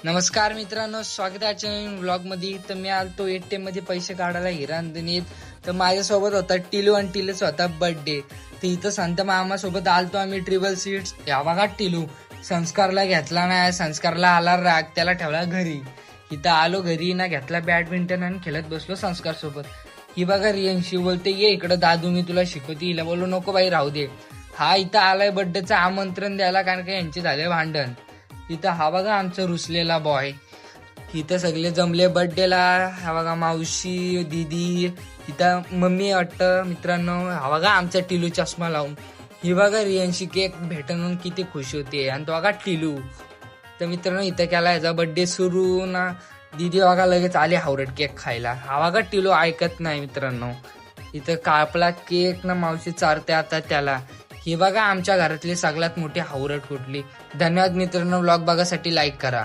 नमस्कार मित्रांनो, स्वागत आहे आजच्या नवीन व्लॉग मध्ये. तर मी आलतो ATM मध्ये पैसे काढायला हिरांदनीत. तर माझ्यासोबत होता टिलू आणि टिलूचा होता बर्थडे. तर इथं संत मामा सोबत आलतो आम्ही ट्रिपल सीट्स. या बघा टिलू संस्कारला घेतला नाही, संस्कारला आला राग, त्याला ठेवला घरी. इथं आलो घरी ना, घेतला बॅडमिंटन आणि खेळत बसलो संस्कार सोबत. ही बघा रियांशी बोलते ये इकडं दादू मी तुला शिकवते. हिला बोललो नको बाई राहू दे. हा इथं आलाय बर्थडेचं आमंत्रण द्यायला, कारण का यांचे झाले भांडण. इथं हा बघा आमचा रुसलेला बॉय. इथं सगळे जमले बर्थडेला. हा बघा मावशी दीदी, इथं मम्मी वाटतं मित्रांनो. हा बघा आमचा टिलू चष्मा लावून. ही बघा रियांशी केक भेटून किती खुश होते. आणि तो बघा टिलू. तर मित्रांनो इथं केला याचा बर्थडे सुरू ना. दीदी बघा लगेच आले हावरट केक खायला. हा बघा टिलू ऐकत नाही मित्रांनो. इथं कापला केक ना, मावशी चारते आता त्याला. हे बघा आमच्या घरातली सगळ्यात मोठी हावरट कुठली. धन्यवाद मित्रांनो, व्लॉग बघासाठी लाईक करा.